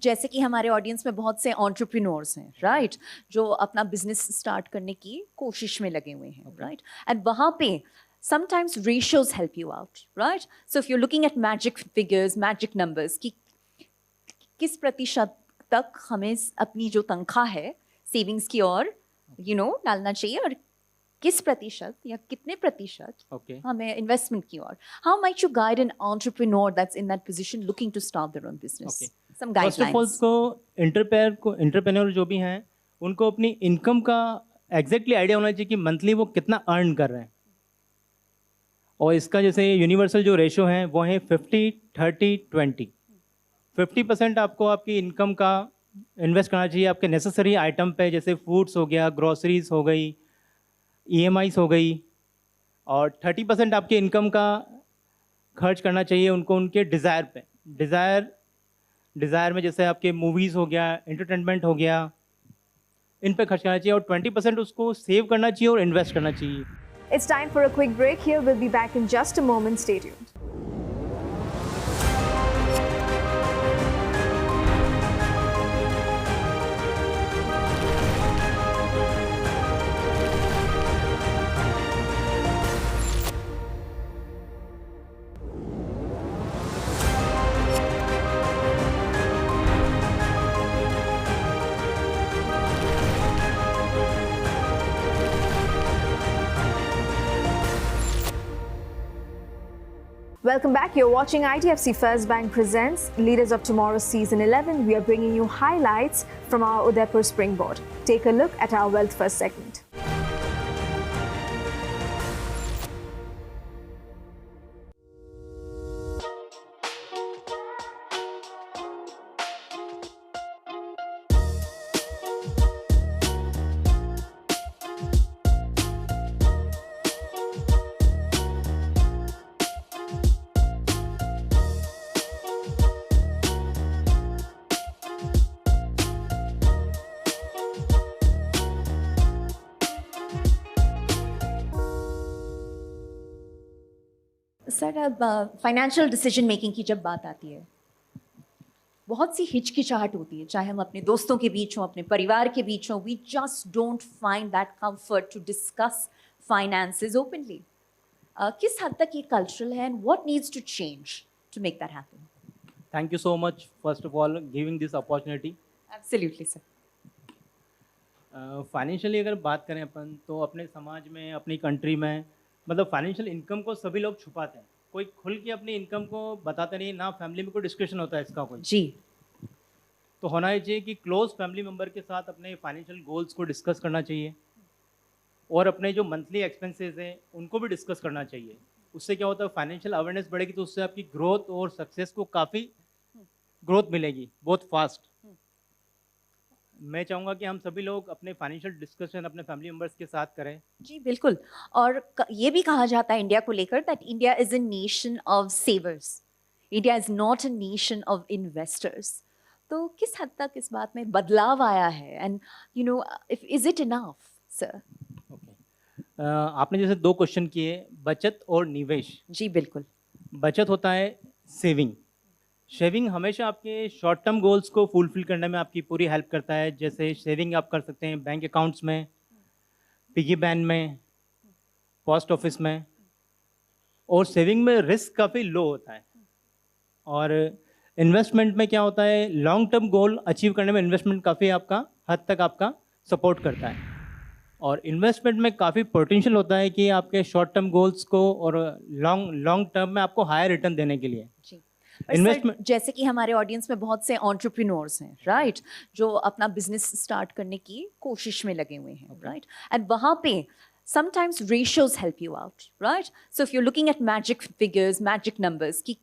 जैसे कि हमारे ऑडियंस में बहुत से एंटरप्रेन्योर्स हैं, राइट, जो अपना बिजनेस स्टार्ट करने की कोशिश में लगे हुए हैं, राइट, एंड वहाँ पे sometimes ratios help you out, right? So if you're looking at magic figures, magic numbers, कि किस प्रतिशत तक हमें अपनी जो तनख्वाह है सेविंग्स की ओर डालना चाहिए, और किस प्रतिशत या कितने प्रतिशत हमें इन्वेस्टमेंट की ओर. How might you guide an entrepreneur that's in that position looking to start their own business? Some first of all guidelines. को एंटरप्रेन्योर जो भी हैं उनको अपनी इनकम का एग्जैक्टली आइडिया होना चाहिए कि मंथली वो कितना अर्न कर रहे हैं. और इसका जैसे यूनिवर्सल जो रेशो है वो है 50-30-20. 50% आपको आपकी इनकम का इन्वेस्ट करना चाहिए आपके नेसेसरी आइटम पे, जैसे फूड्स हो गया, ग्रोसरीज हो गई, EMIs हो गई. और 30% आपकी इनकम का खर्च करना चाहिए उनको उनके डिज़ायर पे. डिज़ायर में जैसे आपके मूवीज़ हो गया, एंटरटेनमेंट हो गया, इन पे खर्च करना चाहिए. और 20% उसको सेव करना चाहिए और इन्वेस्ट करना चाहिए. It's time for a quick break here. We'll be back in just a moment. Stay tuned. Welcome back. You're watching IDFC First Bank presents Leaders of Tomorrow Season 11. We are bringing you highlights from our Udaipur Springboard. Take a look at our Wealth First segment. Sir, अब financial decision making की जब बात आती है, बहुत सी हिचकिचाहट होती है, चाहे हम अपने दोस्तों के बीच हों, अपने परिवार के बीच हों. We just don't find that comfort to discuss finances openly. किस हद तक ये कल्चरल है, and what needs to change to make that happen? Thank you so much first of all giving this opportunity. Absolutely sir. Financially अगर बात करें अपन, तो अपने समाज में, अपनी कंट्री में, मतलब फाइनेंशियल इनकम को सभी लोग छुपाते हैं. कोई खुल के अपनी इनकम को बताते नहीं ना. फैमिली में कोई डिस्कशन होता है इसका कोई. जी. तो होना ही चाहिए कि क्लोज फैमिली मेम्बर के साथ अपने फाइनेंशियल गोल्स को डिस्कस करना चाहिए, और अपने जो मंथली एक्सपेंसेस हैं उनको भी डिस्कस करना चाहिए. उससे क्या होता है, फाइनेंशियल अवेयरनेस बढ़ेगी तो उससे आपकी ग्रोथ और सक्सेस को काफ़ी ग्रोथ मिलेगी, बहुत फास्ट. मैं चाहूँगा कि हम सभी लोग अपने फाइनेंशियल डिस्कशन अपने फैमिली मेम्बर्स के साथ करें. जी बिल्कुल. और ये भी कहा जाता है इंडिया को लेकर that India is a nation of savers. India is not a nation of investors. तो किस हद तक इस बात में बदलाव आया है, and is it enough sir? आपने जैसे दो क्वेश्चन किए, बचत और निवेश. जी बिल्कुल. बचत होता है सेविंग. सेविंग हमेशा आपके शॉर्ट टर्म गोल्स को फुलफिल करने में आपकी पूरी हेल्प करता है. जैसे सेविंग आप कर सकते हैं बैंक अकाउंट्स में, पिगी बैंक में, पोस्ट ऑफिस में. और सेविंग में रिस्क काफ़ी लो होता है. और इन्वेस्टमेंट में क्या होता है, लॉन्ग टर्म गोल अचीव करने में इन्वेस्टमेंट काफ़ी आपका हद तक आपका सपोर्ट करता है. और इन्वेस्टमेंट में काफ़ी पोटेंशियल होता है कि आपके शॉर्ट टर्म गोल्स को और लॉन्ग टर्म में आपको हायर रिटर्न देने के लिए. जी. इन्वेस्टमेंट, जैसे कि हमारे ऑडियंस में बहुत से एंटरप्रेन्योर्स हैं, राइट, जो अपना बिजनेस स्टार्ट करने की कोशिश में लगे हुए हैं, राइट, एंड वहाँ पे sometimes ratios help you out, right? So if you're looking at magic figures, magic numbers, कि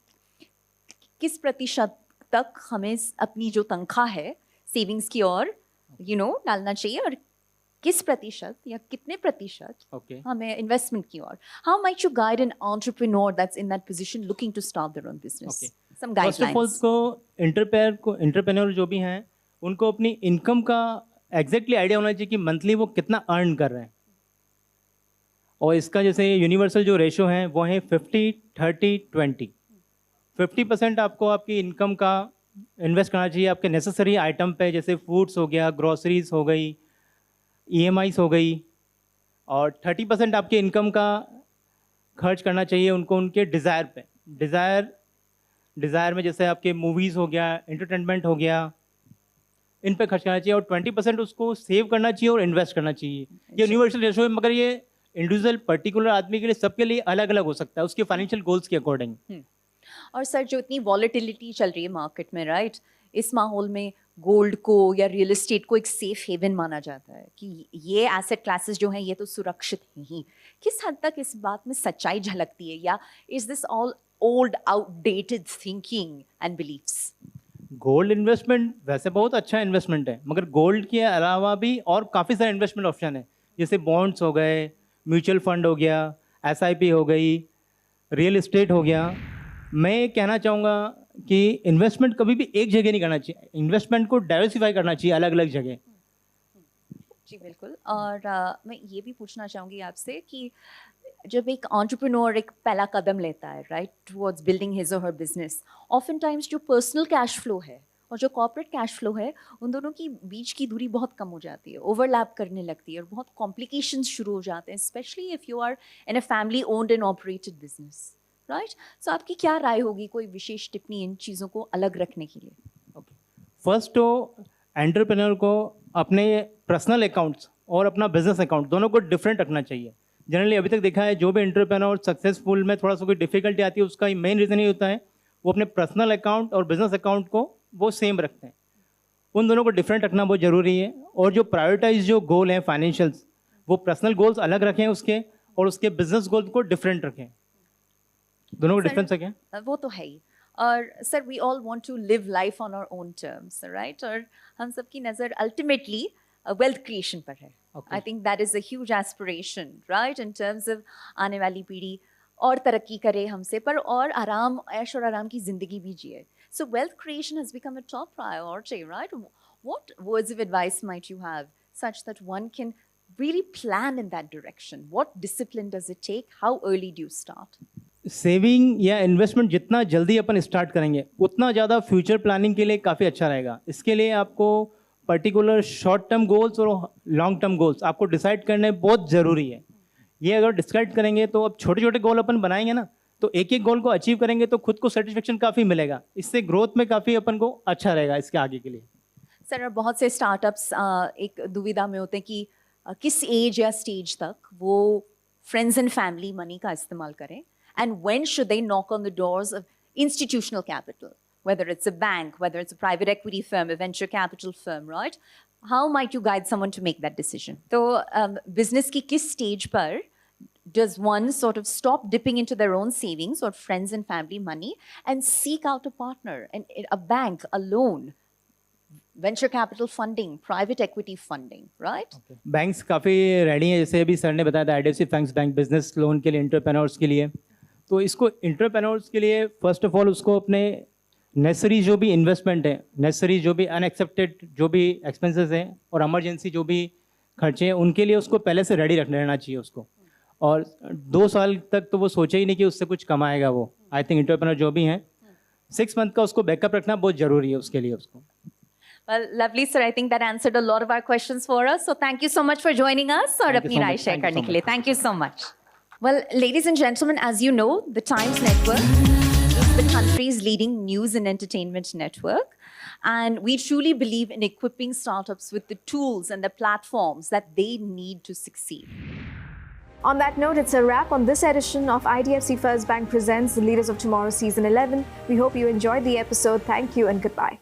किस प्रतिशत तक हमें अपनी जो तनख्वाह है सेविंग्स की ओर डालना चाहिए, और किस प्रतिशत या कितने प्रतिशत हमें इन्वेस्टमेंट की ओर. How might you guide an entrepreneur that's in that position looking to start their own business? Some guidelines. First of all entrepreneur जो भी हैं उनको अपनी इनकम का एग्जैक्टली आइडिया होना चाहिए कि मंथली वो कितना अर्न कर रहे हैं. और इसका जैसे यूनिवर्सल जो रेशो है वो है 50-30-20. 50% आपको आपकी इनकम का इन्वेस्ट करना चाहिए आपके नेसेसरी आइटम पे, जैसे फूड्स हो गया, ग्रोसरीज हो गई, EMIs हो गई, और 30% आपके इनकम का खर्च करना चाहिए उनको उनके डिज़ायर पे। डिज़ायर में जैसे आपके मूवीज़ हो गया, एंटरटेनमेंट हो गया, इन पे खर्च करना चाहिए, और 20% उसको सेव करना चाहिए और इन्वेस्ट करना चाहिए। ये यूनिवर्सल रेशो है, मगर ये इंडिविजुअल पर्टिकुलर आदमी के लिए, सबके लिए अलग अलग हो सकता है उसके फाइनेंशियल गोल्स के अकॉर्डिंग। और सर, जो इतनी वॉलेटिलिटी चल रही है मार्केट में, राइट, इस माहौल में गोल्ड को या रियल एस्टेट को एक सेफ हेवन माना जाता है कि ये एसेट क्लासेस जो हैं ये तो सुरक्षित हैं ही। किस हद तक इस बात में सच्चाई झलकती है, या is this all old outdated thinking and beliefs? Gold investment वैसे बहुत अच्छा इन्वेस्टमेंट है, मगर गोल्ड के अलावा भी और काफ़ी सारे इन्वेस्टमेंट ऑप्शन है, जैसे बॉन्ड्स हो गए, म्यूचुअल फंड हो गया, SIP हो गई, रियल एस्टेट हो गया। मैं ये कहना चाहूँगा कि इन्वेस्टमेंट कभी भी एक जगह नहीं करना चाहिए, इन्वेस्टमेंट को डाइवर्सिफाई करना चाहिए अलग अलग जगह। जी बिल्कुल। और मैं ये भी पूछना चाहूँगी आपसे कि जब एक एंटरप्रेन्योर एक पहला कदम लेता है, राइट, टुवर्ड्स बिल्डिंग हिज और हर बिजनेस, ऑफन टाइम्स जो पर्सनल कैश फ्लो है और जो कॉर्पोरेट कैश फ्लो है, उन दोनों की बीच की दूरी बहुत कम हो जाती है, ओवरलैप करने लगती है और बहुत कॉम्प्लिकेशंस शुरू हो जाते हैं, specially if you are in a family owned and operated business, right. So आपकी क्या राय होगी, कोई विशेष टिप्पणी इन चीज़ों को अलग रखने के लिए? फर्स्ट तो एंटरप्रेन्योर को अपने पर्सनल अकाउंट्स और अपना बिजनेस अकाउंट दोनों को डिफरेंट रखना चाहिए। जनरली अभी तक देखा है, जो भी एंटरप्रेन्योर सक्सेसफुल में थोड़ा सा कोई डिफिकल्टी आती है, उसका मेन रीज़न ये होता है वो अपने पर्सनल अकाउंट और बिजनेस अकाउंट को वो सेम रखते हैं। उन दोनों को डिफरेंट रखना बहुत ज़रूरी है। और जो प्रायोरिटाइज जो गोल हैं फाइनेंशियल्स, वो पर्सनल गोल्स अलग रखें उसके, और उसके बिजनेस गोल्स को डिफरेंट रखें, दोनों को डिफरेंस रखें। वो तो है ही। और sir, we all want to live life on our own terms, right, और हम सबकी नज़र अल्टीमेटली वेल्थ क्रिएशन पर है। I think that is a huge aspiration, right, in terms of आने वाली पीढ़ी और तरक्की करे हमसे, पर और आराम, ऐश और आराम की ज़िंदगी भी जिए। सो wealth creation has become a top priority, right? What words of advice might you have such that one can really plan in that direction? What discipline does it take? How early do you start? Saving या investment जितना जल्दी अपन start करेंगे उतना ज़्यादा future planning के लिए काफ़ी अच्छा रहेगा। इसके लिए आपको पर्टिकुलर शॉर्ट टर्म गोल्स और लॉन्ग टर्म गोल्स आपको डिसाइड करने बहुत ज़रूरी है। ये अगर डिसाइड करेंगे तो अब छोटे छोटे गोल अपन बनाएंगे ना, तो एक एक गोल को अचीव करेंगे तो खुद को सेटिस्फेक्शन काफ़ी मिलेगा। इससे ग्रोथ में काफ़ी अपन को अच्छा रहेगा इसके आगे के लिए। सर, बहुत से स्टार्टअप्स एक दुविधा में होते हैं कि किस एज या स्टेज तक वो फ्रेंड्स एंड फैमिली मनी का इस्तेमाल करें, and when should they knock on the doors of institutional capital, whether it's a bank, whether it's a private equity firm, a venture capital firm, right? How might you guide someone to make that decision? So business की किस stage पर does one sort of stop dipping into their own savings or friends and family money and seek out a partner, and a bank, a loan, venture capital funding, private equity funding, right? Banks काफ़ी ready हैं, जैसे अभी sir ने बताया था IDFC bank business loan के लिए entrepreneurs के लिए। तो इसको एंटरप्रेन्योर्स के लिए फर्स्ट ऑफ ऑल उसको अपने नेसेसरी जो भी इन्वेस्टमेंट है, नेसेसरी जो भी अनएक्सेप्टेड जो भी एक्सपेंसेस हैं और इमरजेंसी जो भी खर्चे हैं, उनके लिए उसको पहले से रेडी रहना चाहिए उसको। और 2 साल तक तो वो सोचे ही नहीं कि उससे कुछ कमाएगा वो। आई थिंक एंटरप्रेन्योर जो भी हैं 6 मंथ का उसको बैकअप रखना बहुत ज़रूरी है उसके लिए उसको। Well, lovely, sir. I think that answered a lot of our questions for us. So thank you so much for joining us. और अपनी राय शेयर करने के लिए thank you so much. Well, ladies and gentlemen, as you know, the Times Network is the country's leading news and entertainment network. And we truly believe in equipping startups with the tools and the platforms that they need to succeed. On that note, it's a wrap on this edition of IDFC First Bank Presents The Leaders of Tomorrow Season 11. We hope you enjoyed the episode. Thank you and goodbye.